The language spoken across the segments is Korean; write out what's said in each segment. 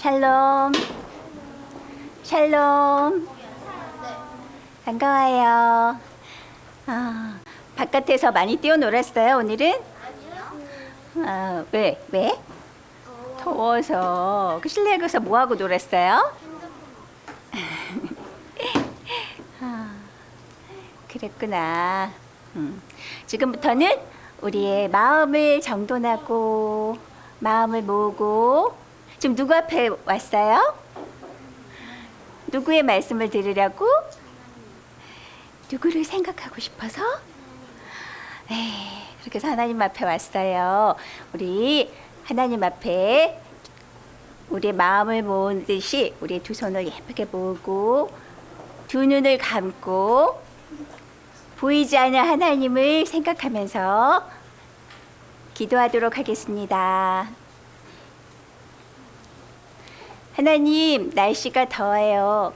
샬롬. 샬롬. 반가워요. 바깥에서 많이 뛰어놀았어요, 오늘은? 왜? 더워서. 그 실내에 가서 뭐하고 놀았어요? 그랬구나. 지금부터는 우리의 마음을 정돈하고 마음을 모으고. 지금 누구 앞에 왔어요? 누구의 말씀을 들으려고? 누구를 생각하고 싶어서? 그렇게 해서 하나님 앞에 왔어요. 우리 하나님 앞에 우리의 마음을 모으듯이 우리의 두 손을 예쁘게 모으고 두 눈을 감고 보이지 않는 하나님을 생각하면서 기도하도록 하겠습니다. 하나님, 날씨가 더워요.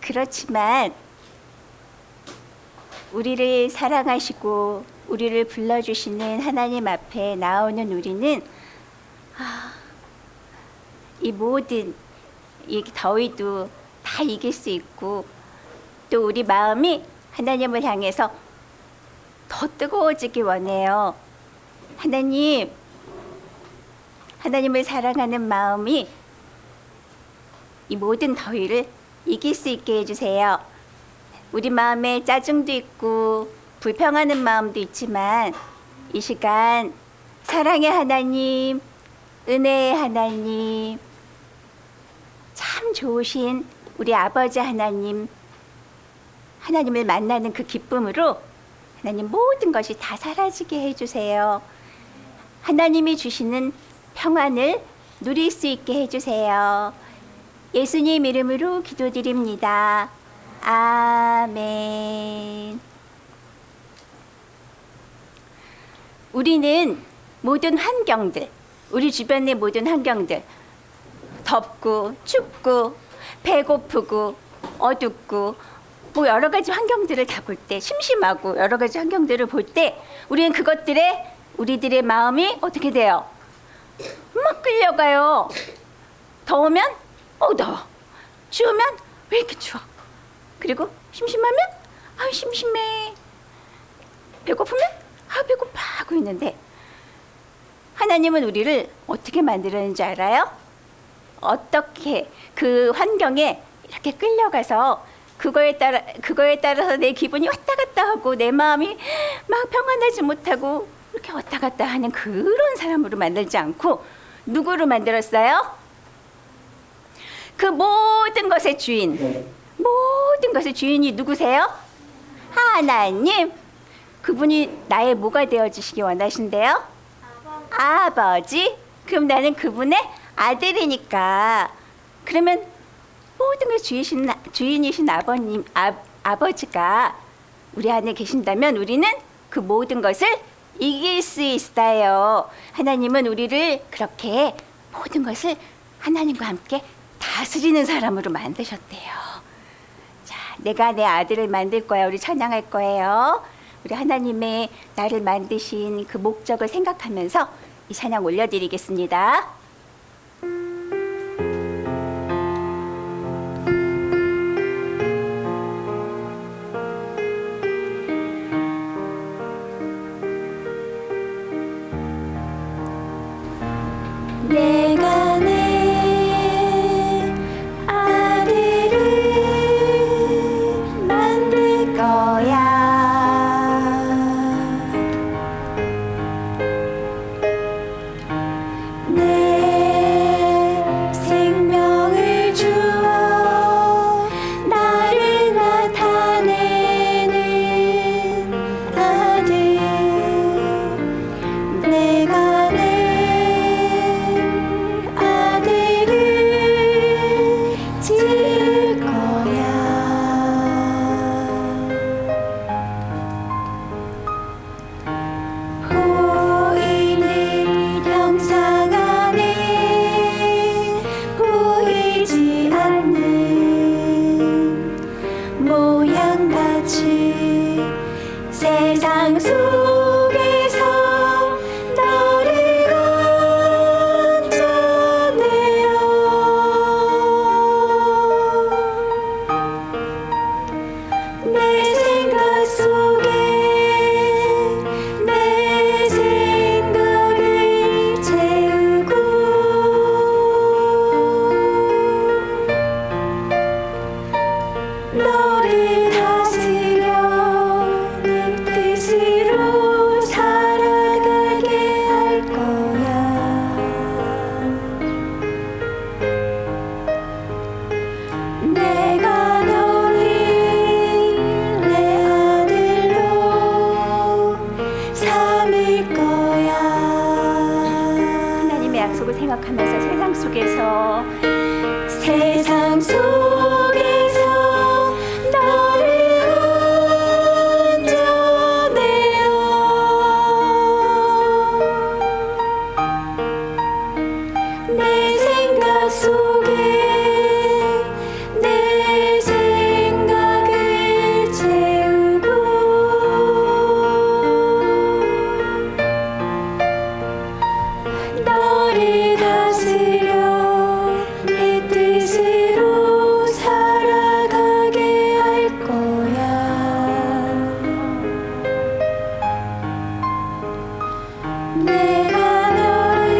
그렇지만 우리를 사랑하시고 우리를 불러주시는 하나님 앞에 나오는 우리는 이 모든 이 더위도 다 이길 수 있고 또 우리 마음이 하나님을 향해서 더 뜨거워지기 원해요. 하나님을 사랑하는 마음이 이 모든 더위를 이길 수 있게 해주세요. 우리 마음에 짜증도 있고 불평하는 마음도 있지만 이 시간 사랑의 하나님, 은혜의 하나님, 참 좋으신 우리 아버지 하나님을 만나는 그 기쁨으로 하나님 모든 것이 다 사라지게 해주세요. 하나님이 주시는 평안을 누릴 수 있게 해주세요. 예수님 이름으로 기도드립니다. 아멘. 우리는 모든 환경들, 우리 주변의 모든 환경들, 덥고 춥고 배고프고 어둡고 뭐 여러 가지 환경들을 다 볼 때, 심심하고 여러 가지 환경들을 볼 때 우리는 그것들에 우리들의 마음이 어떻게 돼요? 막 끌려가요. 더우면 더워. 추우면 왜 이렇게 추워? 그리고 심심하면 심심해. 배고프면 배고파 하고 있는데 하나님은 우리를 어떻게 만들었는지 알아요? 어떻게 그 환경에 이렇게 끌려가서 그거에 따라서 내 기분이 왔다 갔다 하고 내 마음이 막 평안하지 못하고 이렇게 왔다 갔다 하는 그런 사람으로 만들지 않고 누구로 만들었어요? 그 모든 것의 주인이 누구세요? 하나님. 그분이 나의 뭐가 되어주시기 원하신대요? 아버지. 그럼 나는 그분의 아들이니까. 그러면 모든 걸 주인이신 아버지가 우리 안에 계신다면 우리는 그 모든 것을 이길 수 있어요. 하나님은 우리를 그렇게 모든 것을 하나님과 함께 다스리는 사람으로 만드셨대요. 자, 내가 내 아들을 만들 거야. 우리 찬양할 거예요. 우리 하나님의 나를 만드신 그 목적을 생각하면서 이 찬양 올려드리겠습니다. 내가 내 아들을 만들 거야. 내 생명을 주어 나를 나타내는 아들. 내가 내 지을 거야. 보이는 형상 안에 보이지 않는 모양같이 세상 속에서 너를 건져내어 생각하면서 세상 속에서 너를 온전해요. 내 생각 속에 내 생각을 채우고 너를 다스려 내 뜻으로 살아가게 할 거야. 내가 너를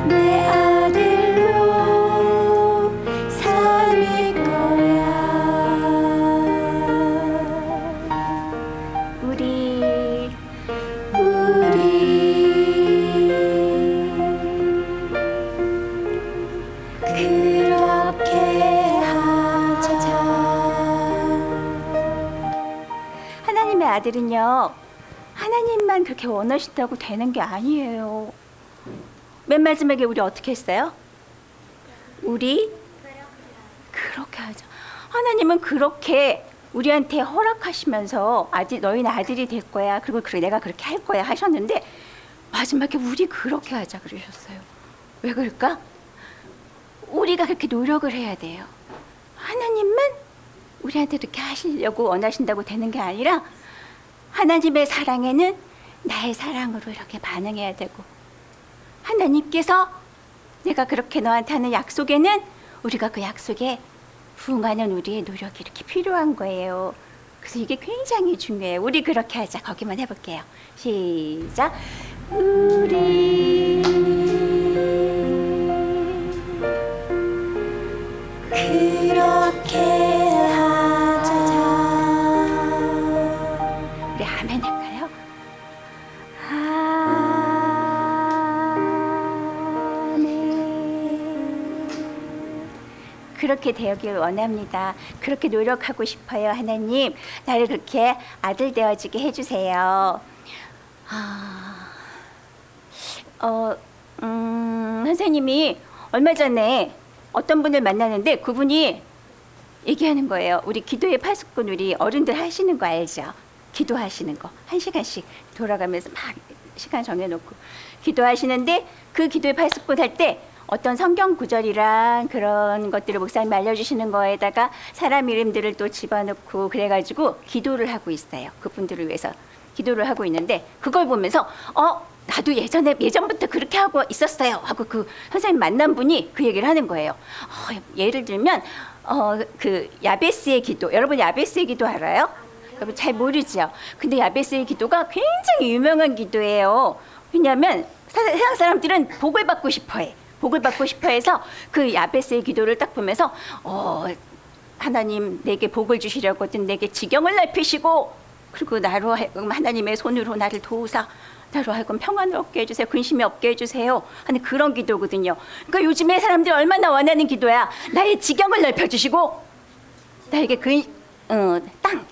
내 아들로 삼을 거야. 우리 그렇게 하자. 하나님의 아들은요, 하나님만 그렇게 원하신다고 되는 게 아니에요. 맨 마지막에 우리 어떻게 했어요? 우리 그렇게 하자. 하나님은 그렇게 우리한테 허락하시면서 너희는 아들이 될 거야. 그리고 내가 그렇게 할 거야 하셨는데 마지막에 우리 그렇게 하자 그러셨어요. 왜 그럴까? 우리가 그렇게 노력을 해야 돼요. 하나님만 우리한테 그렇게 하시려고 원하신다고 되는 게 아니라 하나님의 사랑에는 나의 사랑으로 이렇게 반응해야 되고, 하나님께서 내가 그렇게 너한테 하는 약속에는 우리가 그 약속에 부응하는 우리의 노력이 이렇게 필요한 거예요. 그래서 이게 굉장히 중요해요. 우리 그렇게 하자. 거기만 해볼게요. 시작. 우리 그렇게 하자. 우리 아멘 할까요? 아멘. 그렇게 되길 원합니다. 그렇게 노력하고 싶어요. 하나님, 나를 그렇게 아들 되어지게 해주세요. 선생님이 얼마 전에 어떤 분을 만나는데 그분이 얘기하는 거예요. 우리 기도의 파수꾼 우리 어른들 하시는 거 알죠? 기도하시는 거 1시간씩 돌아가면서 막 시간 정해놓고 기도하시는데, 그 기도의 파수꾼 할 때 어떤 성경 구절이랑 그런 것들을 목사님이 알려주시는 거에다가 사람 이름들을 또 집어넣고 그래가지고 기도를 하고 있어요. 그분들을 위해서 기도를 하고 있는데, 그걸 보면서 나도 예전부터 그렇게 하고 있었어요 하고 그 선생님 만난 분이 그 얘기를 하는 거예요. 예를 들면 그 야베스의 기도, 여러분 야베스의 기도 알아요? 여러분 잘 모르죠? 근데 야베스의 기도가 굉장히 유명한 기도예요. 왜냐하면 세상 사람들은 복을 받고 싶어해. 복을 받고 싶어해서 그 야베스의 기도를 딱 보면서 하나님 내게 복을 주시려거든 내게 지경을 넓히시고, 그리고 나로 하여금 하나님의 손으로 나를 도우사 나로 하여금 평안을 얻게 해주세요. 근심이 없게 해주세요 하는 그런 기도거든요. 그러니까 요즘에 사람들이 얼마나 원하는 기도야. 나의 지경을 넓혀주시고 나에게 땅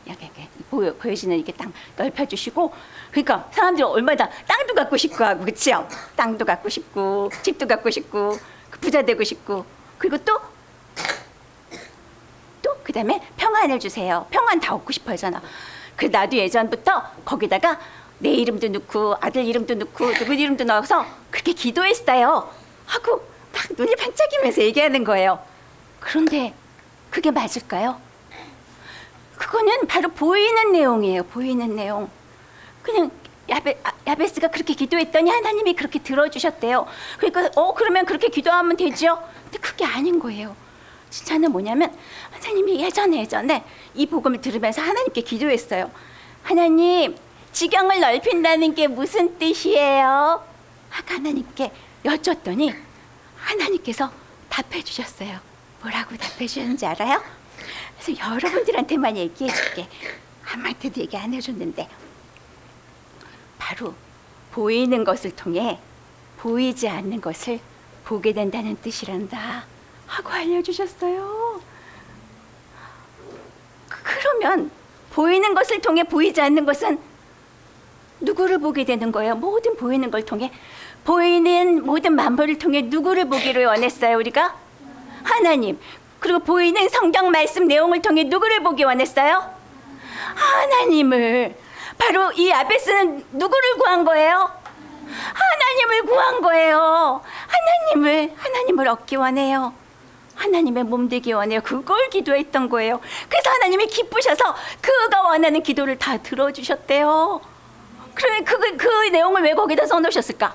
이렇게 보여지는 이렇게 땅 넓혀주시고, 그러니까 사람들이 얼마나 땅도 갖고 싶고 하고, 그치요? 땅도 갖고 싶고 집도 갖고 싶고 부자 되고 싶고, 그리고 또 그다음에 평안을 주세요. 평안 다 얻고 싶어 하잖아. 그래서 나도 예전부터 거기다가 내 이름도 넣고 아들 이름도 넣고 누구 이름도 넣어서 그렇게 기도했어요 하고 막 눈이 반짝이면서 얘기하는 거예요. 그런데 그게 맞을까요? 그거는 바로 보이는 내용이에요. 보이는 내용. 그냥 야베스가 그렇게 기도했더니 하나님이 그렇게 들어주셨대요. 그러니까 그러면 그렇게 기도하면 되죠. 근데 그게 아닌 거예요. 진짜는 뭐냐면 하나님이 예전에 이 복음을 들으면서 하나님께 기도했어요. 하나님, 지경을 넓힌다는 게 무슨 뜻이에요? 아까 하나님께 여쭸더니 하나님께서 답해 주셨어요. 뭐라고 답해 주셨는지 알아요? 그래서 여러분들한테만 얘기해 줄게. 아무한테도 얘기 안 해줬는데, 바로 보이는 것을 통해 보이지 않는 것을 보게 된다는 뜻이란다 하고 알려주셨어요. 그러면 보이는 것을 통해 보이지 않는 것은 누구를 보게 되는 거예요? 모든 보이는 걸 통해, 보이는 모든 만물을 통해 누구를 보기를 원했어요? 우리가 하나님. 그리고 보이는 성경 말씀 내용을 통해 누구를 보기 원했어요? 하나님을. 바로 이 야베스는 누구를 구한 거예요? 하나님을 구한 거예요. 하나님을 얻기 원해요. 하나님의 몸 되기 원해요. 그걸 기도했던 거예요. 그래서 하나님이 기쁘셔서 그가 원하는 기도를 다 들어주셨대요. 그러면 그 내용을 왜 거기다 써놓으셨을까?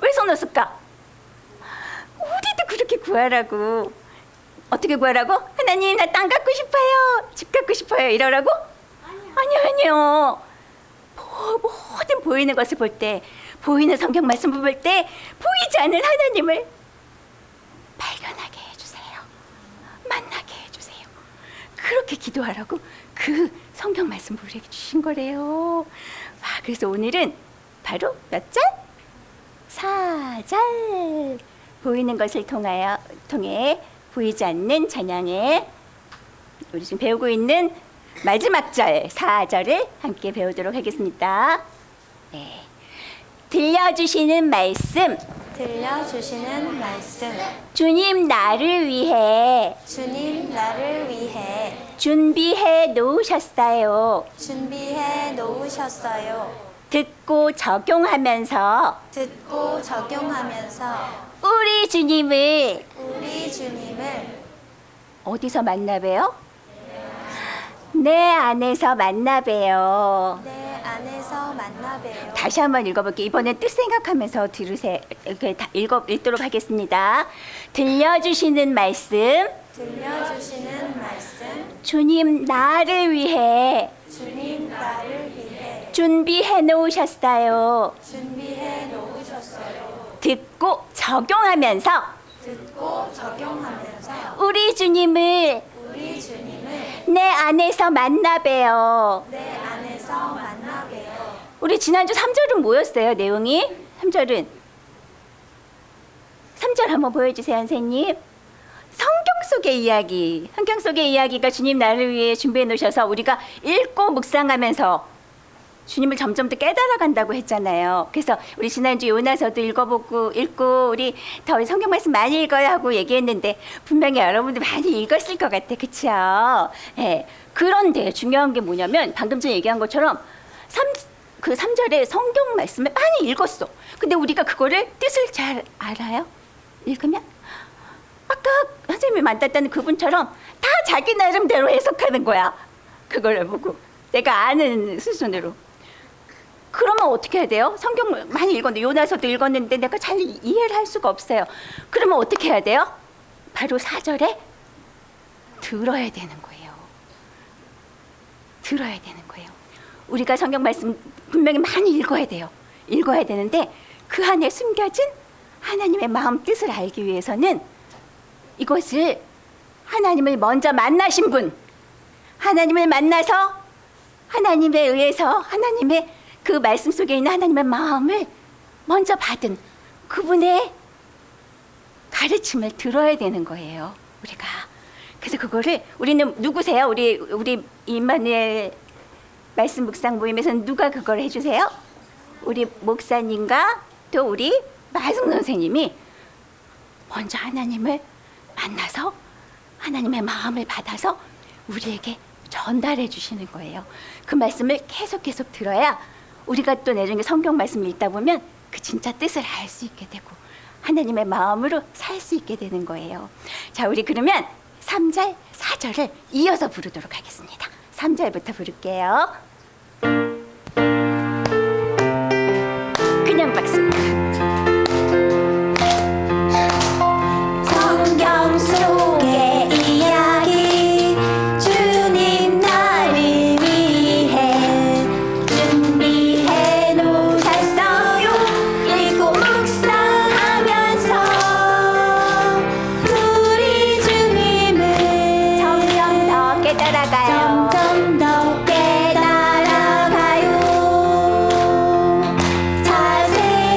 왜 써놓았을까? 우리도 그렇게 구하라고. 어떻게 구하라고? 하나님, 나 땅 갖고 싶어요. 집 갖고 싶어요. 이러라고? 아니요. 모든 보이는 것을 볼 때, 보이는 성경 말씀을 볼 때 보이지 않는 하나님을 발견하게 해주세요. 만나게 해주세요. 그렇게 기도하라고 그 성경 말씀을 우리에게 주신 거래요. 그래서 오늘은 바로 몇 절? 4절. 보이는 것을 통해 보이지 않는 찬양에 우리 지금 배우고 있는 마지막 절 4절을 함께 배우도록 하겠습니다. 네. 들려주시는 말씀. 들려주시는 말씀. 주님 나를 위해 주님 나를 위해 준비해 놓으셨어요. 준비해 놓으셨어요. 듣고 적용하면서 듣고 적용하면서 우리 주님을 우리 주님을 어디서 만나봬요? 내 안에서 만나봬요. 내 안에서 만나봬요. 다시 한번 읽어볼게요. 이번엔 뜻 생각하면서 들으세요. 이렇게 다 읽도록 하겠습니다. 들려주시는 말씀. 들려주시는 말씀. 주님 나를 위해 주님 나를 위해 준비해 놓으셨어요. 준비해 놓으셨어요. 듣고 적용하면서 듣고 적용하면서 우리 주님을 우리 주님을 내 안에서 만나봬요. 내 안에서 만나봬요. 우리 지난주 3절은 뭐였어요? 내용이? 3절은 3절 한번 보여주세요, 선생님. 성경 속의 이야기. 성경 속의 이야기가 주님 나를 위해 준비해 놓으셔서 우리가 읽고 묵상하면서 주님을 점점 더 깨달아간다고 했잖아요. 그래서 우리 지난주 요나서도 읽고 우리 더 성경 말씀 많이 읽어야 하고 얘기했는데 분명히 여러분들 많이 읽었을 것 같아. 그렇죠? 네. 그런데 중요한 게 뭐냐면 방금 전에 얘기한 것처럼 3절에 성경 말씀을 많이 읽었어. 근데 우리가 그거를 뜻을 잘 알아요? 읽으면? 아까 선생님이 만났다는 그분처럼 다 자기 나름대로 해석하는 거야. 그걸 보고 내가 아는 수준으로. 그러면 어떻게 해야 돼요? 성경 많이 읽었는데 요나서도 읽었는데 내가 잘 이해를 할 수가 없어요. 그러면 어떻게 해야 돼요? 바로 4절에 들어야 되는 거예요. 들어야 되는 거예요. 우리가 성경 말씀 분명히 많이 읽어야 돼요. 읽어야 되는데 그 안에 숨겨진 하나님의 마음 뜻을 알기 위해서는 이것을 하나님을 먼저 만나신 분, 하나님을 만나서 하나님에 의해서 하나님의 그 말씀 속에 있는 하나님의 마음을 먼저 받은 그분의 가르침을 들어야 되는 거예요. 우리가. 그래서 그거를 우리는 누구세요? 우리 임마누엘 말씀 묵상 모임에서는 누가 그걸 해주세요? 우리 목사님과 또 우리 마승 선생님이 먼저 하나님을 만나서 하나님의 마음을 받아서 우리에게 전달해 주시는 거예요. 그 말씀을 계속 들어야 우리가 또 나중에 성경 말씀을 읽다 보면 그 진짜 뜻을 알 수 있게 되고 하나님의 마음으로 살 수 있게 되는 거예요. 자, 우리 그러면 3절, 4절을 이어서 부르도록 하겠습니다. 3절부터 부를게요. 그냥 박수. 성경 속의 이야기 주님 나를 위해 준비해 놓으셨어요. 읽고 묵상하면서 우리 주님을 점점 더 깨달아가요. 점점 더 깨달아가요. 자세히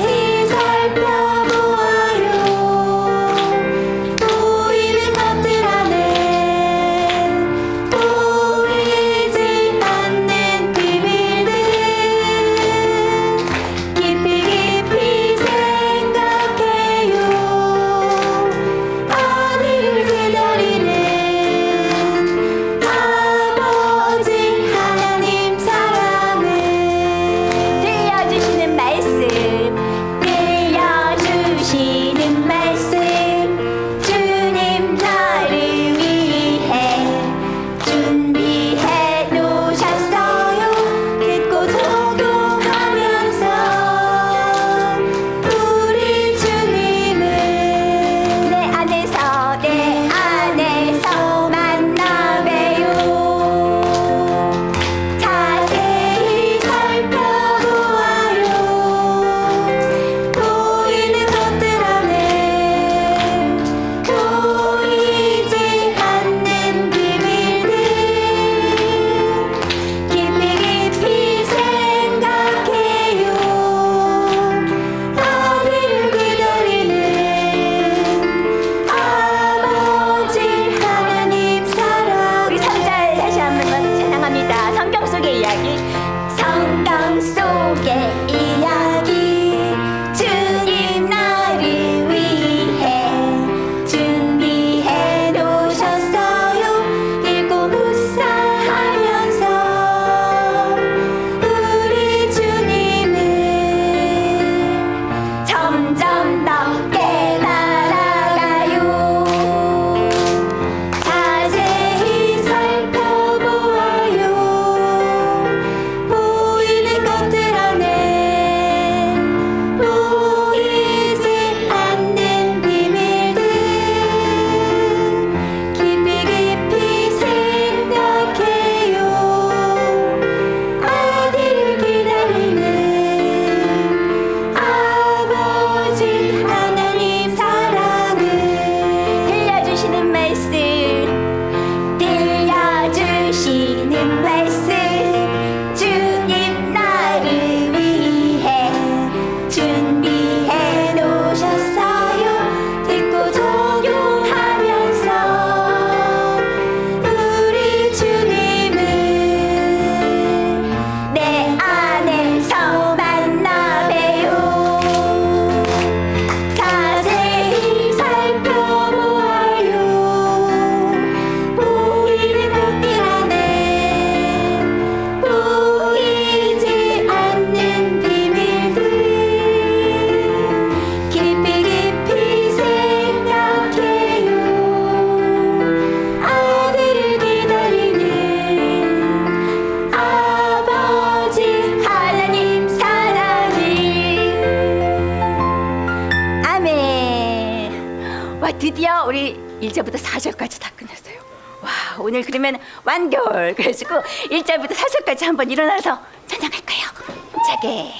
드디어 우리 1절부터 4절까지 다 끝났어요. 와, 오늘 그러면 완결. 그래가지고 1절부터 4절까지 한번 일어나서 찬양할까요? 힘차게.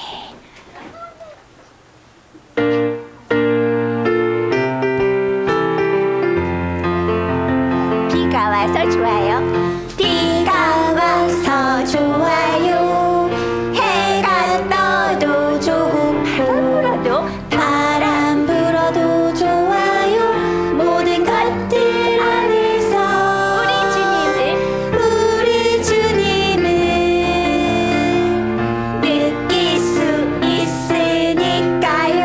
비가 와서 좋아요. 비가 와서 좋아요. 해가 떠도 좋고 불어도 바람 불어도 좋아요. 모든 것들 안에서 우리 주님을 우리 주님을 느낄 수 있으니까요.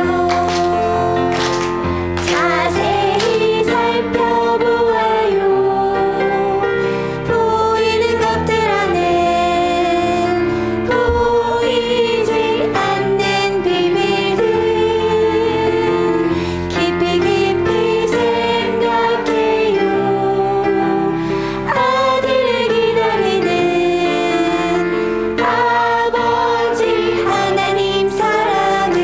자세히 살펴보아요. 보이는 것들 안에 보이지 않는 비밀들 깊이 깊이 생각해요. 아들을 기다리는 아버지 하나님 사랑은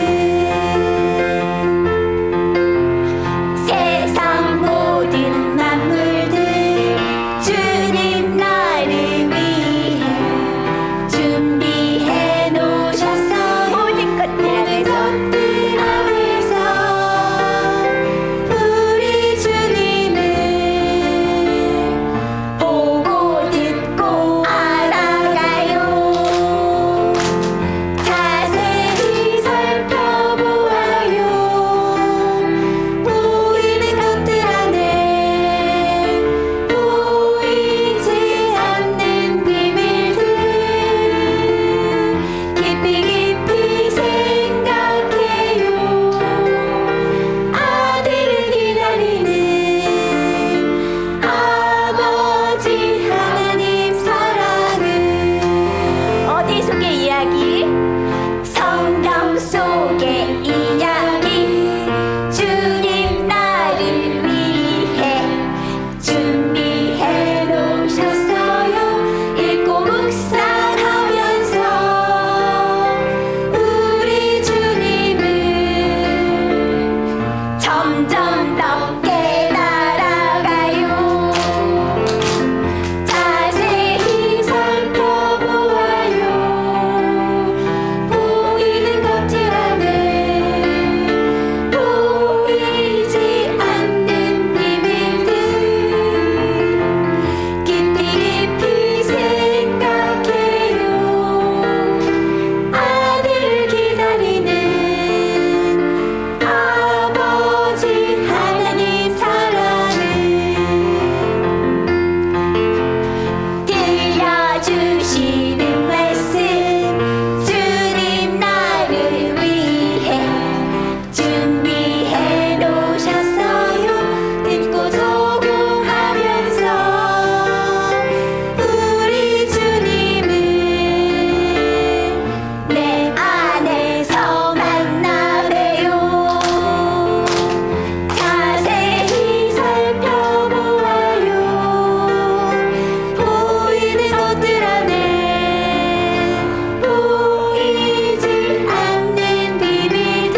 세상 모든 만물들 주님 나를 위해 준비해 놓으셨어요. 모든 것들 안에서 우리 주님을 보고 듣고 알아가요. 자세히 살펴보아요. 보이는 것들 안에 보이지 않는 비밀들 깊이 깊이 생각해요. 아들을 기다리는 아버지 하나님 사랑은 어디 속의 이야기? 성경 속의 이야기. 주님 나를 위해 준비해 놓으셨어요. 읽고 묵상하면서 우리 주님을 점점 더 깨달아가요. 자세히 살펴보아요. 보이는 것들 안에 보이지 않는 비밀들 깊이 깊이 생각해요. 아들을 기다리는 아버지 하나님 사랑은 들려주시는 말씀 주님 나를 위해 준비해 놓으셨어요. 듣고 적용하면서 우리 주님을 내 안에서 만나봬요. 자세히 살펴보아요. 보이는 것들 안에 보이지 않는 비밀들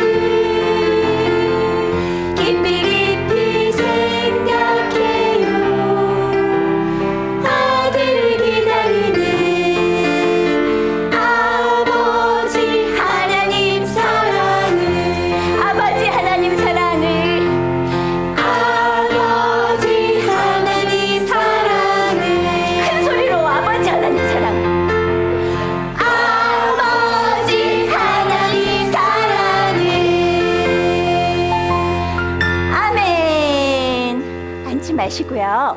깊이 깊이 생각해요. 아들을 기다리는 아버지 하나님 사랑을 아버지 하나님 사랑을 아버지 하나님 사랑을 큰 소리로 아버지 하나님 사랑. 아버지 하나님 사랑을 아멘. 앉지 마시고요.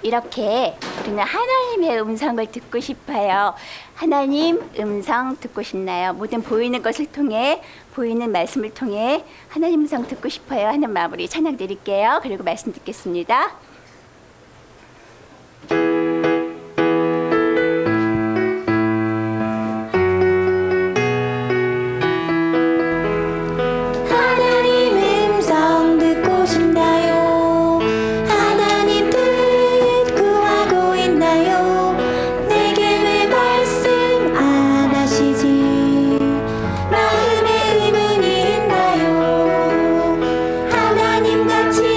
이렇게 우리는 하나님의 음성을 듣고 싶어요. 하나님 음성 듣고 싶나요? 모든 보이는 것을 통해, 보이는 말씀을 통해 하나님 음성 듣고 싶어요 하는 마음으로 찬양 드릴게요. 그리고 말씀 듣겠습니다. 하나님 음성 듣고 싶나요? 하나님 뜻 구하고 있나요? 내게 왜 말씀 안 하시지? 마음에 의문이 있나요? 하나님 같이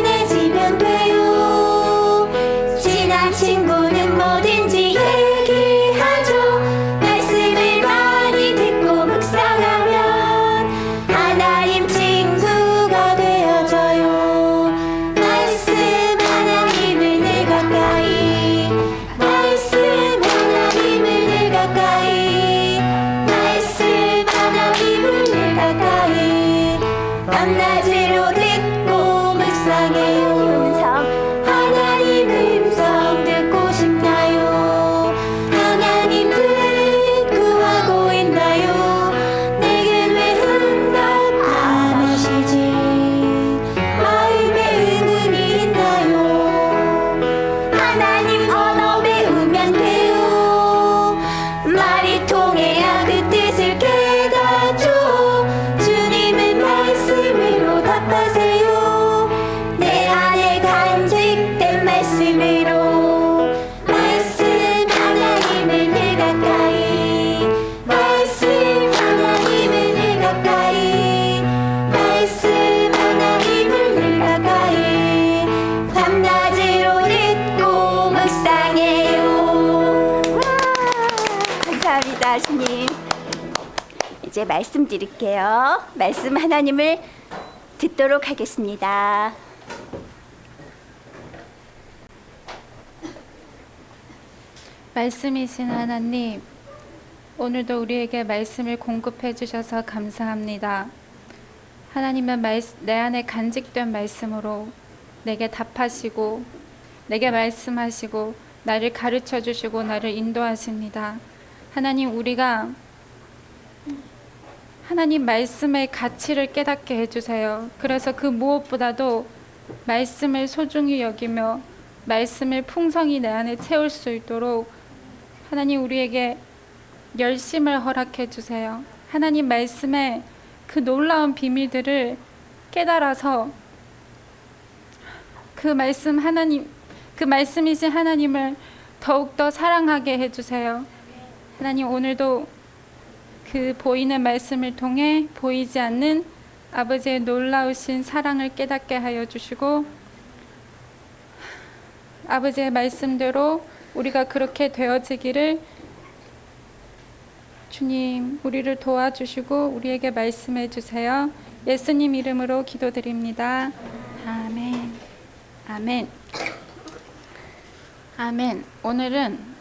감사합니다, 주님. 이제 말씀드릴게요. 말씀 하나님을 듣도록 하겠습니다. 말씀이신 하나님, 오늘도 우리에게 말씀을 공급해 주셔서 감사합니다. 하나님은 내 안에 간직된 말씀으로 내게 답하시고 내게 말씀하시고 나를 가르쳐 주시고 나를 인도하십니다. 하나님, 우리가 하나님 말씀의 가치를 깨닫게 해주세요. 그래서 그 무엇보다도 말씀을 소중히 여기며 말씀을 풍성히 내 안에 채울 수 있도록 하나님 우리에게 열심을 허락해 주세요. 하나님 말씀의 그 놀라운 비밀들을 깨달아서 그 말씀이신 하나님을 더욱더 사랑하게 해주세요. 하나님, 오늘도 그 보이는 말씀을 통해 보이지 않는 아버지의 놀라우신 사랑을 깨닫게 하여 주시고, 아버지의 말씀대로 우리가 그렇게 되어지기를 주님 우리를 도와주시고 우리에게 말씀해 주세요. 예수님 이름으로 기도드립니다. 아멘. 아멘. 아멘.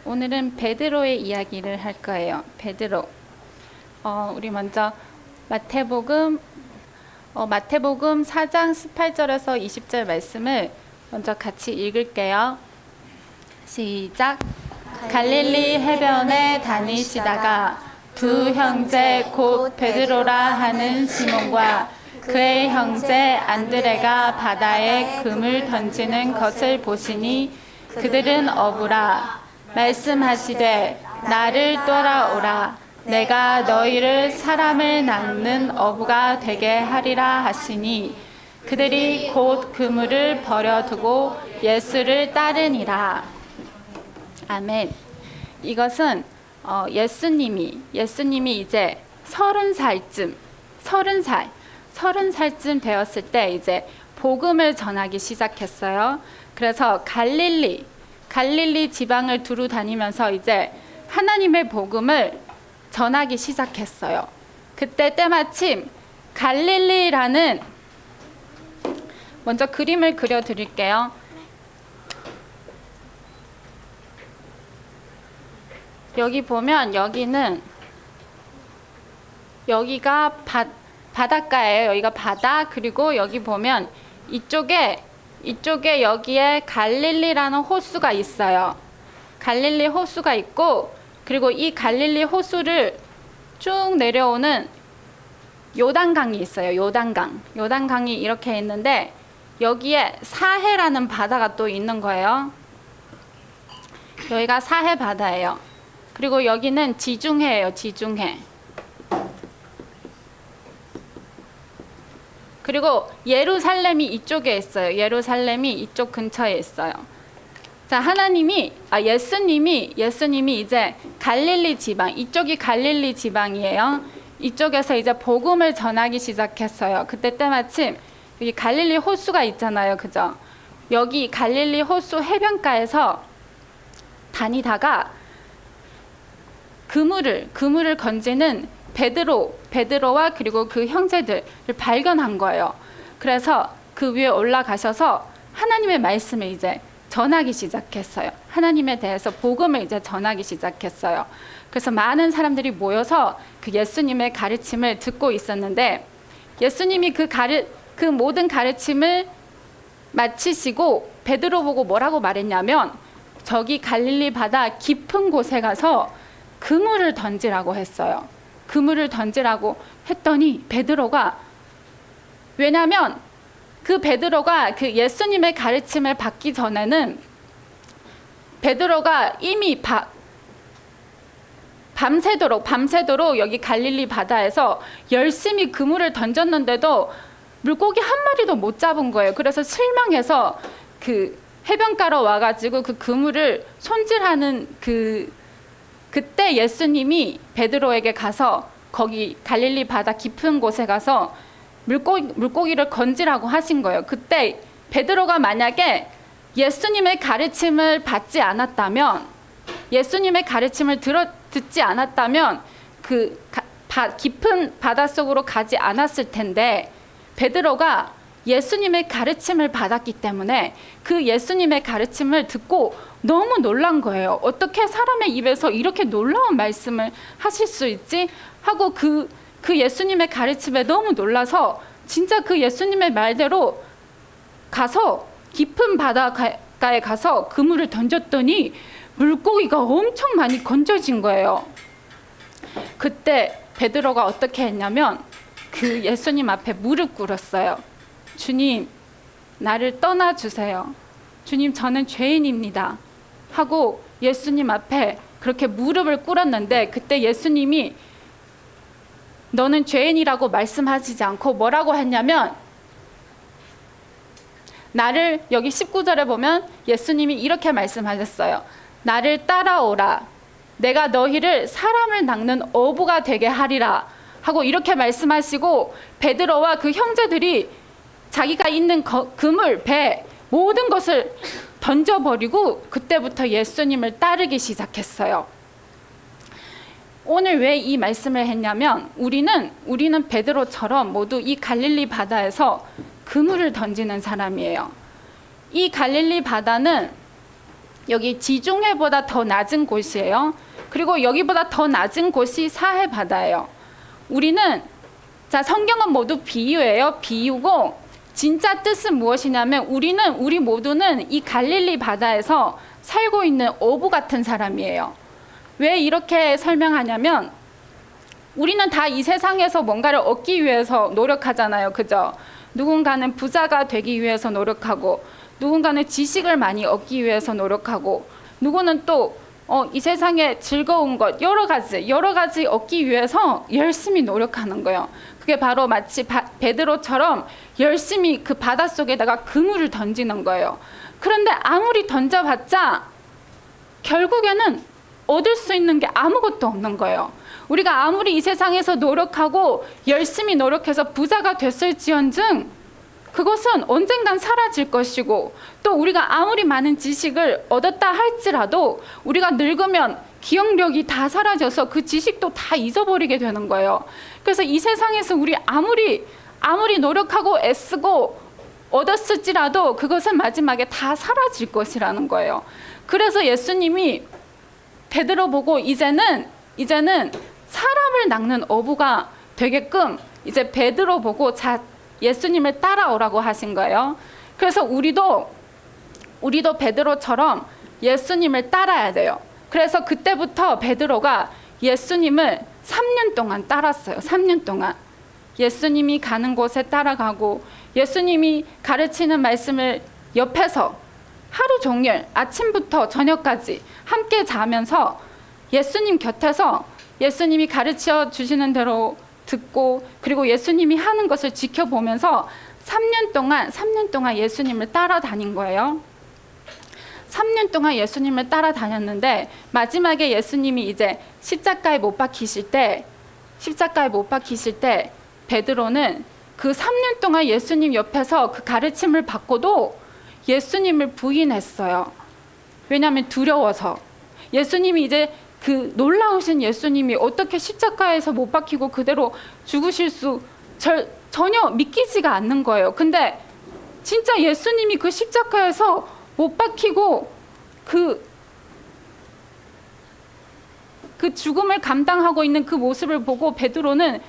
오늘은 베드로의 이야기를 할 거예요. 베드로. 우리 먼저 마태복음 4장 18절에서 20절 말씀을 먼저 같이 읽을게요. 시작. 갈릴리 해변에 다니시다가 두 형제 곧 베드로라 하는 시몬과 그의 형제 안드레가 바다에 금을 던지는 것을 보시니 그들은 어부라. 말씀하시되 나를 따라오라. 내가 너희를 사람을 낚는 어부가 되게 하리라 하시니 그들이 곧 그물을 버려두고 예수를 따르니라. 아멘. 이것은 예수님이 이제 30살쯤 되었을 때 이제 복음을 전하기 시작했어요. 그래서 갈릴리 지방을 두루 다니면서 이제 하나님의 복음을 전하기 시작했어요. 그때 때마침 갈릴리라는, 먼저 그림을 그려 드릴게요. 여기 보면 여기가 바닷가예요. 여기가 바다. 그리고 여기 보면 이쪽에 여기에 갈릴리라는 호수가 있어요. 갈릴리 호수가 있고, 그리고 이 갈릴리 호수를 쭉 내려오는 요단강이 있어요. 요단강이 이렇게 있는데 여기에 사해라는 바다가 또 있는 거예요. 여기가 사해 바다예요. 그리고 여기는 지중해예요. 지중해. 그리고 예루살렘이 이쪽에 있어요. 예루살렘이 이쪽 근처에 있어요. 자, 예수님이 이제 갈릴리 지방, 이쪽이 갈릴리 지방이에요. 이쪽에서 이제 복음을 전하기 시작했어요. 그때 때마침 여기 갈릴리 호수가 있잖아요. 그죠? 여기 갈릴리 호수 해변가에서 다니다가 그물을 건지는 베드로와 그리고 그 형제들을 발견한 거예요. 그래서 그 위에 올라가셔서 하나님의 말씀을 이제 전하기 시작했어요. 하나님에 대해서 복음을 이제 전하기 시작했어요. 그래서 많은 사람들이 모여서 그 예수님의 가르침을 듣고 있었는데, 예수님이 그 모든 가르침을 마치시고 베드로 보고 뭐라고 말했냐면, 저기 갈릴리 바다 깊은 곳에 가서 그물을 던지라고 했어요. 그물을 던지라고 했더니 베드로가, 왜냐하면 그 베드로가 그 예수님의 가르침을 받기 전에는 베드로가 이미 밤새도록 여기 갈릴리 바다에서 열심히 그물을 던졌는데도 물고기 한 마리도 못 잡은 거예요. 그래서 실망해서 그 해변가로 와가지고 그 그물을 손질하는 그때 예수님이 베드로에게 가서 거기 갈릴리 바다 깊은 곳에 가서 물고기를 건지라고 하신 거예요. 그때 베드로가 만약에 예수님의 가르침을 받지 않았다면, 예수님의 가르침을 듣지 않았다면 깊은 바닷속으로 가지 않았을 텐데, 베드로가 예수님의 가르침을 받았기 때문에 그 예수님의 가르침을 듣고 너무 놀란 거예요. 어떻게 사람의 입에서 이렇게 놀라운 말씀을 하실 수 있지? 하고 그 예수님의 가르침에 너무 놀라서 진짜 그 예수님의 말대로 가서 깊은 바닷가에 가서 그물을 던졌더니 물고기가 엄청 많이 건져진 거예요. 그때 베드로가 어떻게 했냐면 그 예수님 앞에 무릎 꿇었어요. 주님, 나를 떠나주세요. 주님, 저는 죄인입니다. 하고 예수님 앞에 그렇게 무릎을 꿇었는데, 그때 예수님이 너는 죄인이라고 말씀하시지 않고 뭐라고 했냐면, 나를, 여기 19절에 보면 예수님이 이렇게 말씀하셨어요. 나를 따라오라. 내가 너희를 사람을 낚는 어부가 되게 하리라. 하고 이렇게 말씀하시고, 베드로와 그 형제들이 자기가 있는 그물, 배, 모든 것을 던져버리고 그때부터 예수님을 따르기 시작했어요. 오늘 왜 이 말씀을 했냐면, 우리는 베드로처럼 모두 이 갈릴리 바다에서 그물을 던지는 사람이에요. 이 갈릴리 바다는 여기 지중해보다 더 낮은 곳이에요. 그리고 여기보다 더 낮은 곳이 사해 바다예요. 우리는, 성경은 모두 비유예요. 비유고 진짜 뜻은 무엇이냐면, 우리 모두는 이 갈릴리 바다에서 살고 있는 어부 같은 사람이에요. 왜 이렇게 설명하냐면, 우리는 다 이 세상에서 뭔가를 얻기 위해서 노력하잖아요. 그죠? 누군가는 부자가 되기 위해서 노력하고, 누군가는 지식을 많이 얻기 위해서 노력하고, 누구는 또 이 세상에 즐거운 것 여러 가지 얻기 위해서 열심히 노력하는 거예요. 그게 바로 마치 베드로처럼 열심히 그 바닷속에다가 그물을 던지는 거예요. 그런데 아무리 던져봤자 결국에는 얻을 수 있는 게 아무것도 없는 거예요. 우리가 아무리 이 세상에서 노력하고 열심히 노력해서 부자가 됐을지언정 그것은 언젠간 사라질 것이고, 또 우리가 아무리 많은 지식을 얻었다 할지라도 우리가 늙으면 기억력이 다 사라져서 그 지식도 다 잊어버리게 되는 거예요. 그래서 이 세상에서 우리 아무리 노력하고 애쓰고 얻었을지라도 그것은 마지막에 다 사라질 것이라는 거예요. 그래서 예수님이 베드로 보고 이제는 사람을 낚는 어부가 되게끔 이제 베드로 보고 예수님을 따라오라고 하신 거예요. 그래서 우리도 베드로처럼 예수님을 따라야 돼요. 그래서 그때부터 베드로가 예수님을 3년 동안 따랐어요. 3년 동안 예수님이 가는 곳에 따라가고, 예수님이 가르치는 말씀을 옆에서 하루 종일 아침부터 저녁까지 함께 자면서 예수님 곁에서 예수님이 가르쳐 주시는 대로 듣고, 그리고 예수님이 하는 것을 지켜보면서 3년 동안 예수님을 따라다닌 거예요. 3년 동안 예수님을 따라다녔는데, 마지막에 예수님이 이제 십자가에 못 박히실 때 베드로는 그 3년 동안 예수님 옆에서 그 가르침을 받고도 예수님을 부인했어요. 왜냐하면 두려워서. 예수님이 이제 그 놀라우신 예수님이 어떻게 십자가에서 못 박히고 그대로 죽으실 수 전혀 믿기지가 않는 거예요. 근데 진짜 예수님이 그 십자가에서 못 박히고 그 죽음을 감당하고 있는 그 모습을 보고 베드로는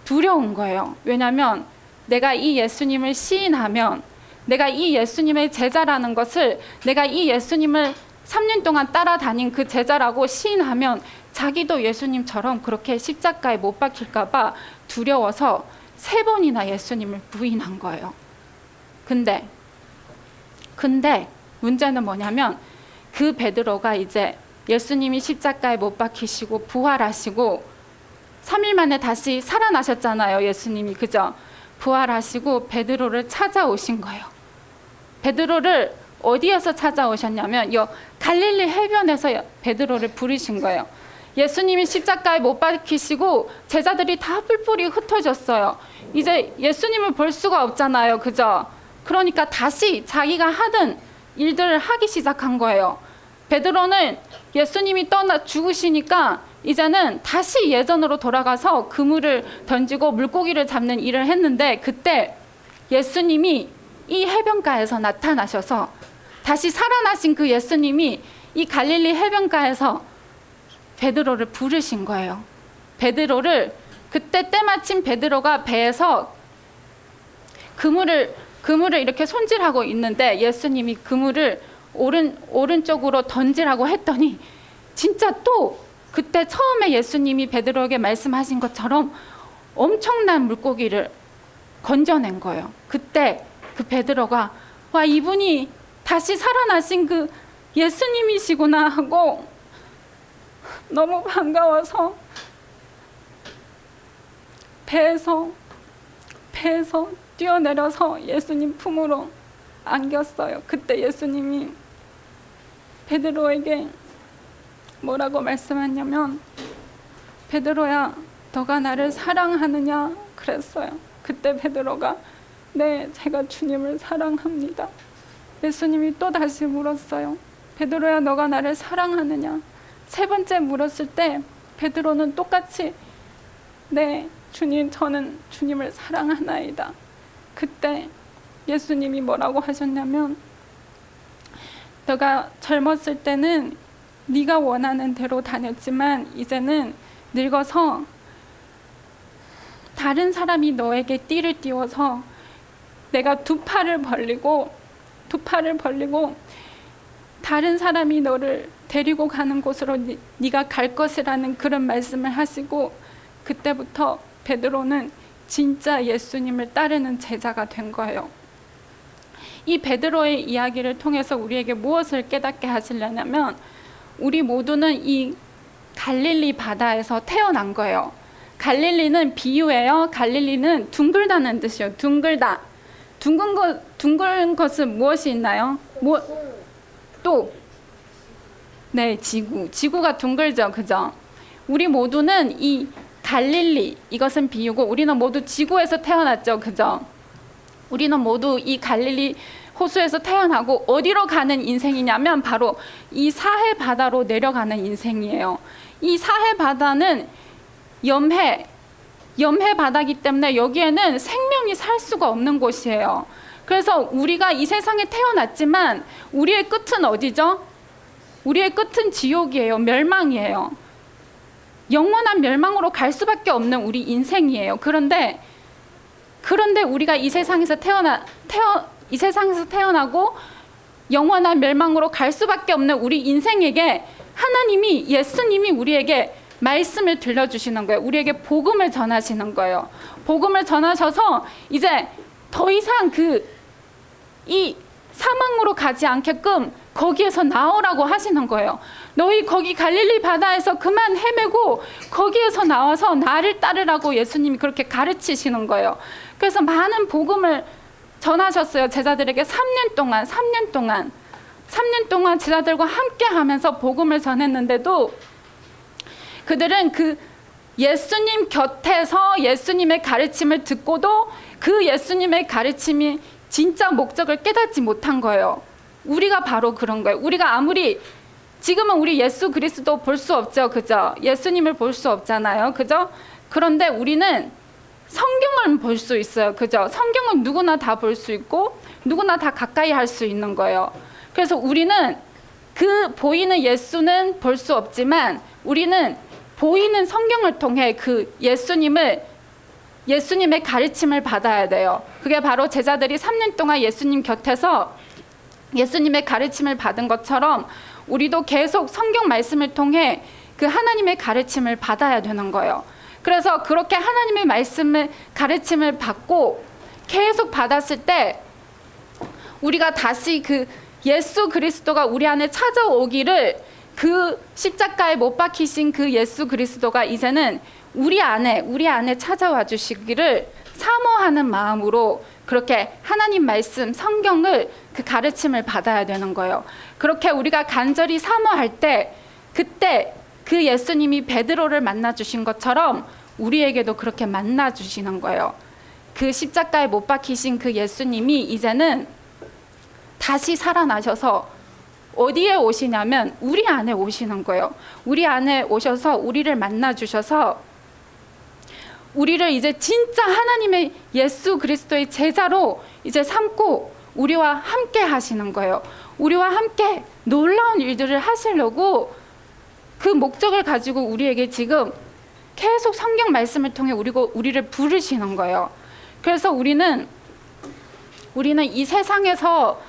두려운 거예요. 왜냐하면 내가 이 예수님을 시인하면, 내가 이 예수님의 제자라는 것을, 내가 이 예수님을 3년 동안 따라다닌 그 제자라고 시인하면 자기도 예수님처럼 그렇게 십자가에 못 박힐까 봐 두려워서 3번이나 예수님을 부인한 거예요. 근데 문제는 뭐냐면, 그 베드로가 이제 예수님이 십자가에 못 박히시고 부활하시고 3일 만에 다시 살아나셨잖아요. 예수님이, 그죠? 부활하시고 베드로를 찾아오신 거예요. 베드로를 어디에서 찾아오셨냐면 갈릴리 해변에서 베드로를 부르신 거예요. 예수님이 십자가에 못 박히시고 제자들이 다 뿔뿔이 흩어졌어요. 이제 예수님을 볼 수가 없잖아요. 그죠? 그러니까 다시 자기가 하던 일들을 하기 시작한 거예요. 베드로는 예수님이 죽으시니까 이제는 다시 예전으로 돌아가서 그물을 던지고 물고기를 잡는 일을 했는데, 그때 예수님이 이 해변가에서 나타나셔서, 다시 살아나신 그 예수님이 이 갈릴리 해변가에서 베드로를 부르신 거예요. 베드로를, 그때 때마침 베드로가 배에서 그물을 이렇게 손질하고 있는데 예수님이 그물을 오른쪽으로 던지라고 했더니 진짜 또 그때 처음에 예수님이 베드로에게 말씀하신 것처럼 엄청난 물고기를 건져낸 거예요. 그때 그 베드로가 와, 이분이 다시 살아나신 그 예수님이시구나 하고 너무 반가워서 배에서 뛰어내려서 예수님 품으로 안겼어요. 그때 예수님이 베드로에게 뭐라고 말씀하냐면, 베드로야, 너가 나를 사랑하느냐 그랬어요. 그때 베드로가 네, 제가 주님을 사랑합니다. 예수님이 또 다시 물었어요. 베드로야, 너가 나를 사랑하느냐? 세 번째 물었을 때 베드로는 똑같이 네, 주님, 저는 주님을 사랑하나이다. 그때 예수님이 뭐라고 하셨냐면, 너가 젊었을 때는 네가 원하는 대로 다녔지만 이제는 늙어서 다른 사람이 너에게 띠를 띄워서 내가 두 팔을 벌리고 다른 사람이 너를 데리고 가는 곳으로 네가 갈 것이라는 그런 말씀을 하시고, 그때부터 베드로는 진짜 예수님을 따르는 제자가 된 거예요. 이 베드로의 이야기를 통해서 우리에게 무엇을 깨닫게 하시려냐면, 우리 모두는 이 갈릴리 바다에서 태어난 거예요. 갈릴리는 비유예요. 갈릴리는 둥글다는 뜻이에요. 둥글다. 둥근 것은 무엇이 있나요? 또 네, 지구가 둥글죠, 그죠? 우리 모두는 이 갈릴리, 이것은 비유고 우리는 모두 지구에서 태어났죠, 그죠? 우리는 모두 이 갈릴리 호수에서 태어나고 어디로 가는 인생이냐면 바로 이 사해 바다로 내려가는 인생이에요. 이 사해 바다는 염해 바다이기 때문에 여기에는 생명이 살 수가 없는 곳이에요. 그래서 우리가 이 세상에 태어났지만 우리의 끝은 어디죠? 우리의 끝은 지옥이에요. 멸망이에요. 영원한 멸망으로 갈 수밖에 없는 우리 인생이에요. 그런데 우리가 이 세상에서 태어나고 영원한 멸망으로 갈 수밖에 없는 우리 인생에게 예수님이 우리에게 말씀을 들려주시는 거예요. 우리에게 복음을 전하시는 거예요. 복음을 전하셔서 이제 더 이상 이 사망으로 가지 않게끔 거기에서 나오라고 하시는 거예요. 너희 거기 갈릴리 바다에서 그만 헤매고 거기에서 나와서 나를 따르라고 예수님이 그렇게 가르치시는 거예요. 그래서 많은 복음을 전하셨어요. 제자들에게 3년 동안 제자들과 함께 하면서 복음을 전했는데도 그들은 그 예수님 곁에서 예수님의 가르침을 듣고도 그 예수님의 가르침이 진짜 목적을 깨닫지 못한 거예요. 우리가 바로 그런 거예요. 우리가 아무리 지금은 우리 예수 그리스도 볼 수 없죠, 그죠? 예수님을 볼 수 없잖아요, 그죠? 그런데 우리는 성경을 볼 수 있어요, 그죠? 성경은 누구나 다 볼 수 있고 누구나 다 가까이 할 수 있는 거예요. 그래서 우리는 그 보이는 예수는 볼 수 없지만 우리는 보이는 성경을 통해 그 예수님의 가르침을 받아야 돼요. 그게 바로 제자들이 3년 동안 예수님 곁에서 예수님의 가르침을 받은 것처럼 우리도 계속 성경 말씀을 통해 그 하나님의 가르침을 받아야 되는 거예요. 그래서 그렇게 하나님의 가르침을 받고 계속 받았을 때 우리가 다시 그 예수 그리스도가 우리 안에 찾아오기를, 그 십자가에 못 박히신 그 예수 그리스도가 이제는 우리 안에 찾아와 주시기를 사모하는 마음으로 그렇게 하나님 말씀, 성경을 그 가르침을 받아야 되는 거예요. 그렇게 우리가 간절히 사모할 때 그때 그 예수님이 베드로를 만나 주신 것처럼 우리에게도 그렇게 만나 주시는 거예요. 그 십자가에 못 박히신 그 예수님이 이제는 다시 살아나셔서 어디에 오시냐면 우리 안에 오시는 거예요. 우리 안에 오셔서 우리를 만나 주셔서 우리를 이제 진짜 하나님의 예수 그리스도의 제자로 이제 삼고 우리와 함께 하시는 거예요. 우리와 함께 놀라운 일들을 하시려고 그 목적을 가지고 우리에게 지금 계속 성경 말씀을 통해 우리를 부르시는 거예요. 그래서 우리는 이 세상에서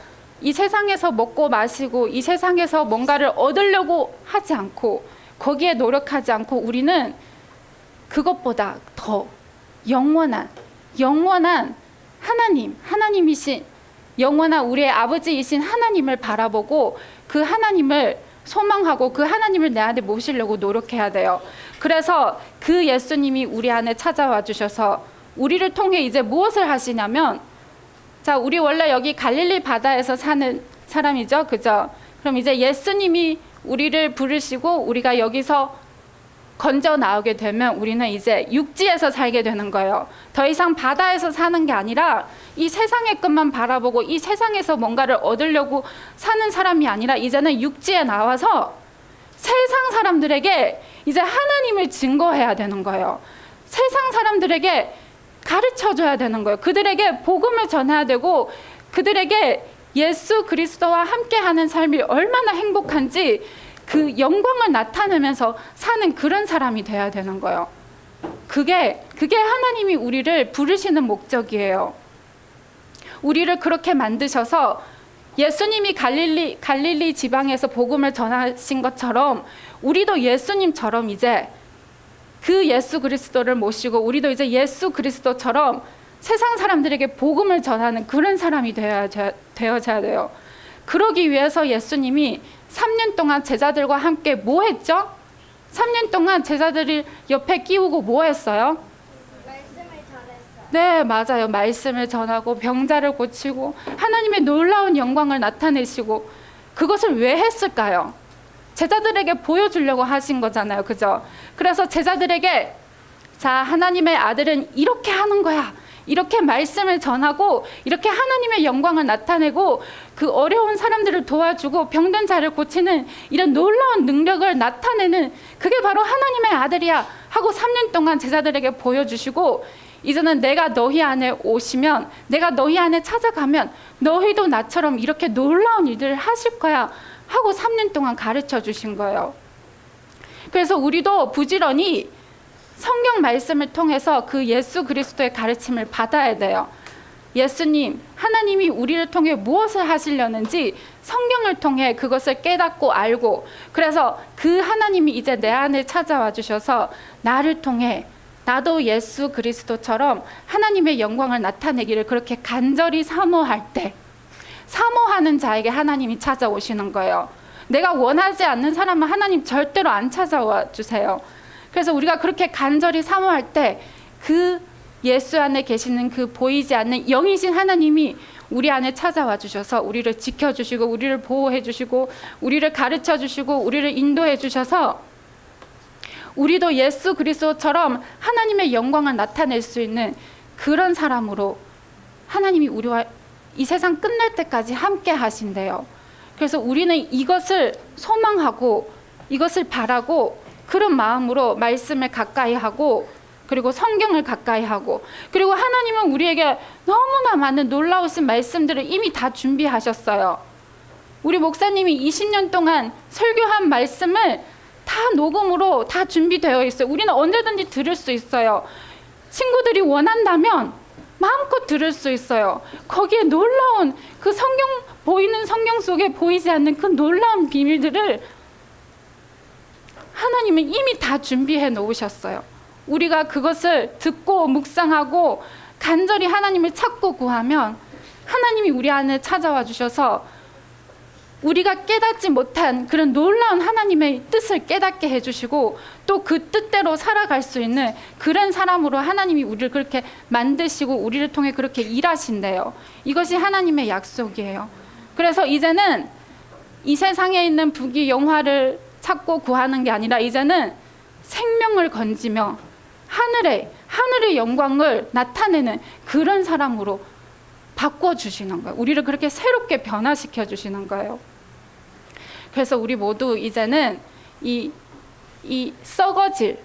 먹고 마시고 이 세상에서 뭔가를 얻으려고 하지 않고 거기에 노력하지 않고 우리는 그것보다 더 영원한 하나님이신 영원한 우리의 아버지이신 하나님을 바라보고 그 하나님을 소망하고 그 하나님을 내 안에 모시려고 노력해야 돼요. 그래서 그 예수님이 우리 안에 찾아와 주셔서 우리를 통해 이제 무엇을 하시냐면, 자, 우리 원래 여기 갈릴리 바다에서 사는 사람이죠, 그죠? 그럼 이제 예수님이 우리를 부르시고 우리가 여기서 건져 나오게 되면 우리는 이제 육지에서 살게 되는 거예요. 더 이상 바다에서 사는 게 아니라 이 세상의 것만 바라보고 이 세상에서 뭔가를 얻으려고 사는 사람이 아니라 이제는 육지에 나와서 세상 사람들에게 이제 하나님을 증거해야 되는 거예요. 세상 사람들에게 가르쳐줘야 되는 거예요. 그들에게 복음을 전해야 되고 그들에게 예수 그리스도와 함께하는 삶이 얼마나 행복한지 그 영광을 나타내면서 사는 그런 사람이 돼야 되는 거예요. 그게 하나님이 우리를 부르시는 목적이에요. 우리를 그렇게 만드셔서 예수님이 갈릴리 지방에서 복음을 전하신 것처럼 우리도 예수님처럼 이제 그 예수 그리스도를 모시고 우리도 이제 예수 그리스도처럼 세상 사람들에게 복음을 전하는 그런 사람이 되어져야 돼요. 그러기 위해서 예수님이 3년 동안 제자들과 함께 뭐 했죠? 3년 동안 제자들이 옆에 끼우고 뭐 했어요? 말씀을 전했어요. 네, 맞아요. 말씀을 전하고 병자를 고치고 하나님의 놀라운 영광을 나타내시고 그것을 왜 했을까요? 제자들에게 보여주려고 하신 거잖아요. 그죠? 그래서 제자들에게 자, 하나님의 아들은 이렇게 하는 거야. 이렇게 말씀을 전하고 이렇게 하나님의 영광을 나타내고 그 어려운 사람들을 도와주고 병든 자를 고치는 이런 놀라운 능력을 나타내는 그게 바로 하나님의 아들이야 하고 3년 동안 제자들에게 보여주시고 이제는 내가 너희 안에 오시면 내가 너희 안에 찾아가면 너희도 나처럼 이렇게 놀라운 일들을 하실 거야 하고 3년 동안 가르쳐 주신 거예요. 그래서 우리도 부지런히 성경 말씀을 통해서 그 예수 그리스도의 가르침을 받아야 돼요. 예수님, 하나님이 우리를 통해 무엇을 하시려는지 성경을 통해 그것을 깨닫고 알고 그래서 그 하나님이 이제 내 안에 찾아와 주셔서 나를 통해 나도 예수 그리스도처럼 하나님의 영광을 나타내기를 그렇게 간절히 사모할 때 사모하는 자에게 하나님이 찾아오시는 거예요. 내가 원하지 않는 사람은 하나님 절대로 안 찾아와 주세요. 그래서 우리가 그렇게 간절히 사모할 때 그 예수 안에 계시는 그 보이지 않는 영이신 하나님이 우리 안에 찾아와 주셔서 우리를 지켜주시고 우리를 보호해 주시고 우리를 가르쳐 주시고 우리를 인도해 주셔서 우리도 예수 그리스도처럼 하나님의 영광을 나타낼 수 있는 그런 사람으로 하나님이 우리와 이 세상 끝날 때까지 함께 하신대요. 그래서 우리는 이것을 소망하고 이것을 바라고 그런 마음으로 말씀을 가까이 하고 그리고 성경을 가까이 하고 그리고 하나님은 우리에게 너무나 많은 놀라우신 말씀들을 이미 다 준비하셨어요. 우리 목사님이 20년 동안 설교한 말씀을 다 녹음으로 다 준비되어 있어요. 우리는 언제든지 들을 수 있어요. 친구들이 원한다면 마음껏 들을 수 있어요. 거기에 놀라운 그 보이는 성경 속에 보이지 않는 그 놀라운 비밀들을 하나님은 이미 다 준비해 놓으셨어요. 우리가 그것을 듣고 묵상하고 간절히 하나님을 찾고 구하면 하나님이 우리 안에 찾아와 주셔서 우리가 깨닫지 못한 그런 놀라운 하나님의 뜻을 깨닫게 해주시고 또 그 뜻대로 살아갈 수 있는 그런 사람으로 하나님이 우리를 그렇게 만드시고 우리를 통해 그렇게 일하신대요. 이것이 하나님의 약속이에요. 그래서 이제는 이 세상에 있는 부귀 영화를 찾고 구하는 게 아니라 이제는 생명을 건지며 하늘의 영광을 나타내는 그런 사람으로 바꿔주시는 거예요. 우리를 그렇게 새롭게 변화시켜 주시는 거예요. 그래서 우리 모두 이제는 이 썩어질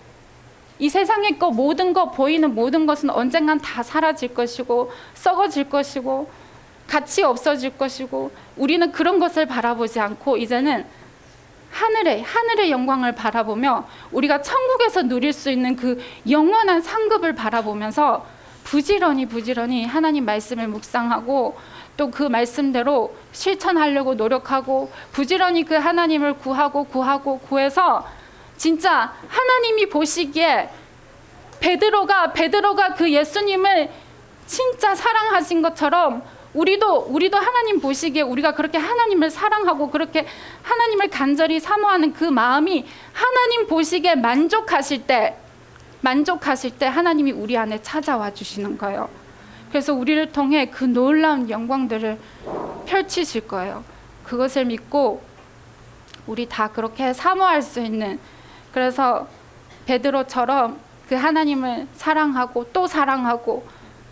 이 세상의 모든 것, 보이는 모든 것은 언젠간 다 사라질 것이고 썩어질 것이고 가치 없어질 것이고, 우리는 그런 것을 바라보지 않고 이제는 하늘의 영광을 바라보며 우리가 천국에서 누릴 수 있는 그 영원한 상급을 바라보면서 부지런히 하나님 말씀을 묵상하고 또 그 말씀대로 실천하려고 노력하고 부지런히 그 하나님을 구해서 진짜 하나님이 보시기에 베드로가 그 예수님을 진짜 사랑하신 것처럼 우리도 하나님 보시기에 우리가 그렇게 하나님을 사랑하고 그렇게 하나님을 간절히 사모하는 그 마음이 하나님 보시기에 만족하실 때 하나님이 우리 안에 찾아와 주시는 거예요. 그래서 우리를 통해 그 놀라운 영광들을 펼치실 거예요. 그것을 믿고 우리 다 그렇게 사모할 수 있는, 그래서 베드로처럼 그 하나님을 사랑하고 또 사랑하고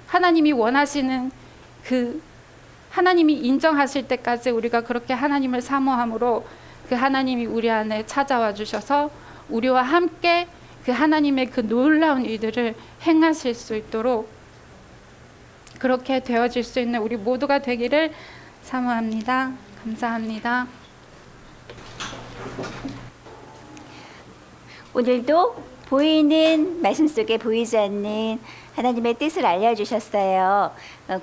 하나님이 원하시는 그 하나님이 인정하실 때까지 우리가 그렇게 하나님을 사모함으로 그 하나님이 우리 안에 찾아와 주셔서 우리와 함께 그 하나님의 그 놀라운 일들을 행하실 수 있도록 그렇게 되어질 수 있는 우리 모두가 되기를 사모합니다. 감사합니다. 오늘도 보이는 말씀 속에 보이지 않는 하나님의 뜻을 알려주셨어요.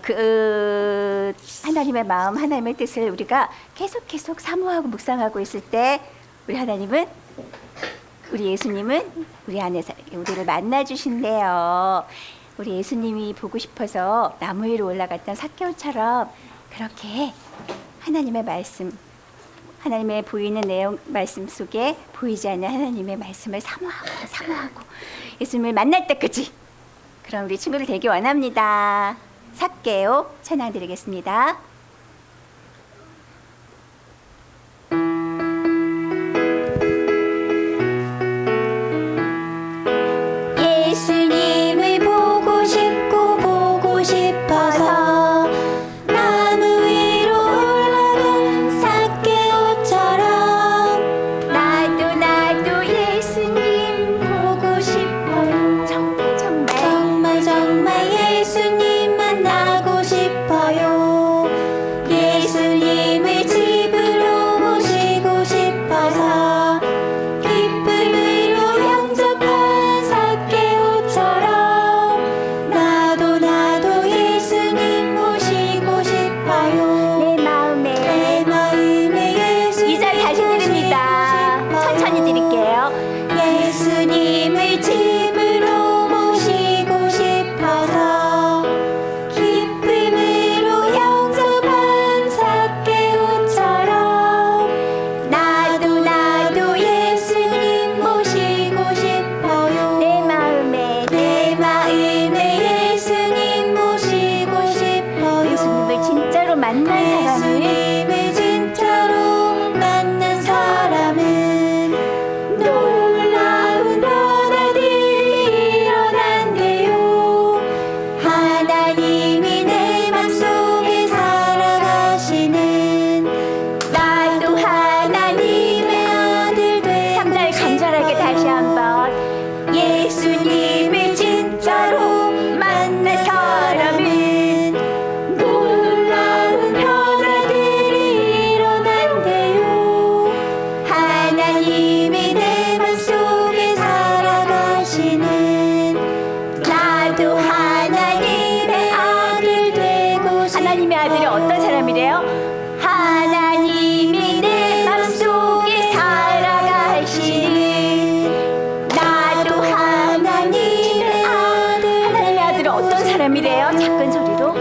그 하나님의 마음, 하나님의 뜻을 우리가 계속 사모하고 묵상하고 있을 때 우리 예수님은 우리 안에서 우리를 만나 주신대요. 우리 예수님이 보고 싶어서 나무 위로 올라갔던 삭개오처럼 그렇게 하나님의 말씀, 하나님의 보이는 내용 말씀 속에 보이지 않는 하나님의 말씀을 사모하고 예수님을 만날 때까지 그럼 우리 친구들 되기 원합니다. 삭개오 찬양 드리겠습니다. 예수님을 보고 싶어서 나무 위로 올라간 삭개오처럼 나도 예수님 보고 싶어요. 정말 예수님 만나고 싶어요. 예수님을 집으로 모시고 싶어서 기쁨으로 영접한 삭개오처럼 나도 예수님 모시고 싶어요. 내 마음에 내 마음에 예수님 2절 다시 드립니다. 천천히 드릴게요. 예수님을 집으로 모시고 싶어서 기쁨으로 영접한 삭개오처럼 나도 예수님 모시고 싶어요. 내 마음에 예수님 모시고 싶어요. 예수님을 진짜로 만난 사람은 예수님을 진짜로 만난 사람은 놀라운 변화들이 일어난대요. 하나님이 내 맘속에 살아가시는 나도 하나님의 아들 되 3절 간절하게 다시 한번 예수님을 진짜로 만난 사람은 놀라운 변화들이 일어난대요. 하나님이 내 맘속에 살아가시는 나도 하나님의 아들 되고 싶어. 하나님의 아들이 어떤 사람이래요? 하나님이 내 맘속에 살아가시는 나도 하나님의 아들은 어떤 사람이래요? 작은 소리로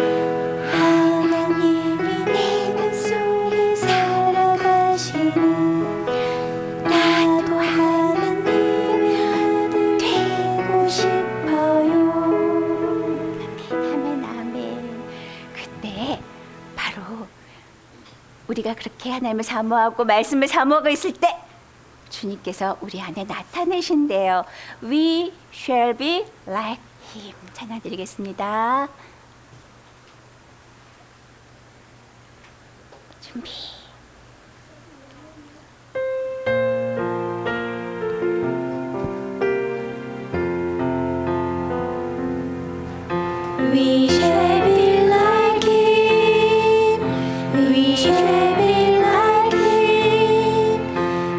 하나님이 내 맘속에 살아가시는 나도 하나님의 아들 되고 싶어요. 아멘. 그때 바로 우리가 그렇게 하나님을 사모하고 말씀을 사모하고 있을 때 주님께서 우리 안에 나타내신대요. We shall be like him. 찬양 드리겠습니다. 준비. We shall be like him. We shall be like him.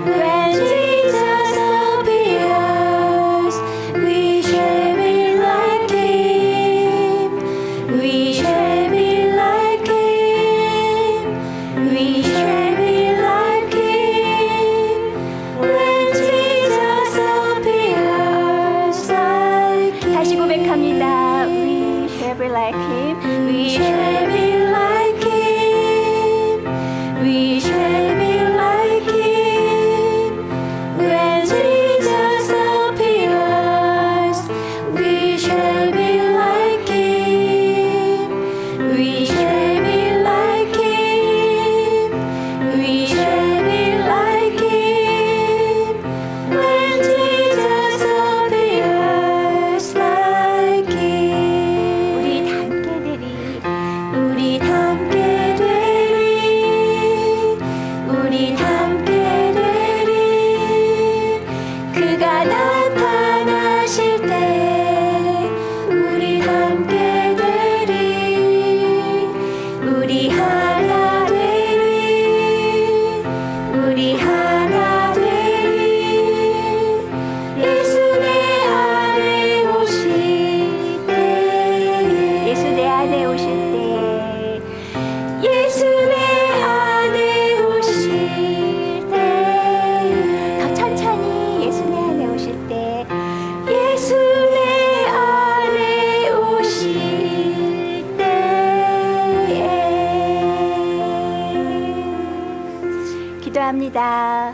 When Jesus appears, we shall be like him. We shall be like him. We shall be like him. When Jesus appears, like him. 다시 고백합니다. We shall be like him. We shall be like him. We shall be like him. When Jesus appears, we shall be like him. We shall be like him. We shall be like him. When Jesus appears, like him. 우리 함께 되리. 우리 함께 되리. 그가 나타나실 때 우리 함께 되리. 우리 하나 되리. 우리 하나 되리. 예수 내 안에 오실 때. 예수 내 안에 오실 때 예수 내 안에 오실 때. 더 천천히 예수 내 안에 오실 때 예수 내 안에 오실 때. 기도합니다.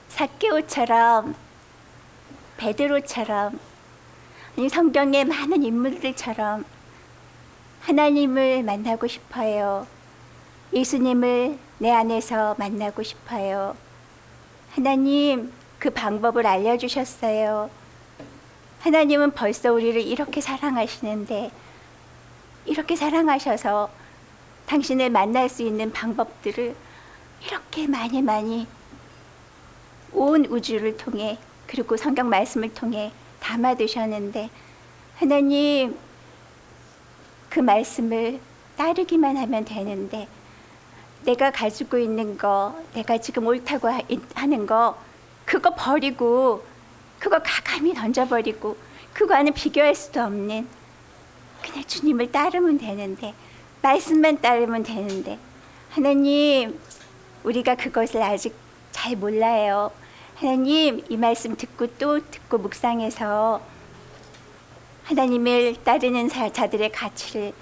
삭개오처럼 베드로처럼 아니 성경의 많은 인물들처럼 하나님을 만나고 싶어요. 예수님을 내 안에서 만나고 싶어요. 하나님 그 방법을 알려주셨어요. 하나님은 벌써 우리를 이렇게 사랑하시는데 이렇게 사랑하셔서 당신을 만날 수 있는 방법들을 이렇게 많이 온 우주를 통해 그리고 성경 말씀을 통해 담아두셨는데 하나님 그 말씀을 따르기만 하면 되는데 내가 가지고 있는 거 내가 지금 옳다고 하는 거 그거 버리고 그거 가감히 던져버리고 그거와는 비교할 수도 없는 그냥 주님을 따르면 되는데 말씀만 따르면 되는데 하나님 우리가 그것을 아직 잘 몰라요. 하나님 이 말씀 듣고 또 듣고 묵상해서 하나님을 따르는 자들의 가치를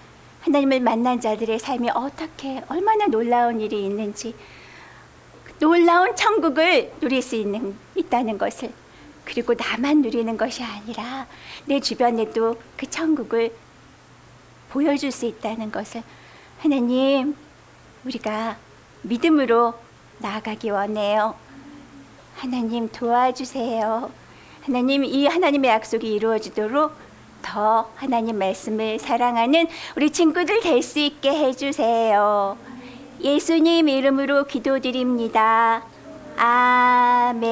하나님을 만난 자들의 삶이 어떻게 얼마나 놀라운 일이 있는지 놀라운 천국을 누릴 수 있다는 것을 그리고 나만 누리는 것이 아니라 내 주변에도 그 천국을 보여줄 수 있다는 것을 하나님 우리가 믿음으로 나아가기 원해요. 하나님 도와주세요. 하나님 이 하나님의 약속이 이루어지도록 더 하나님 말씀을 사랑하는 우리 친구들 될 수 있게 해주세요. 예수님 이름으로 기도드립니다. 아멘.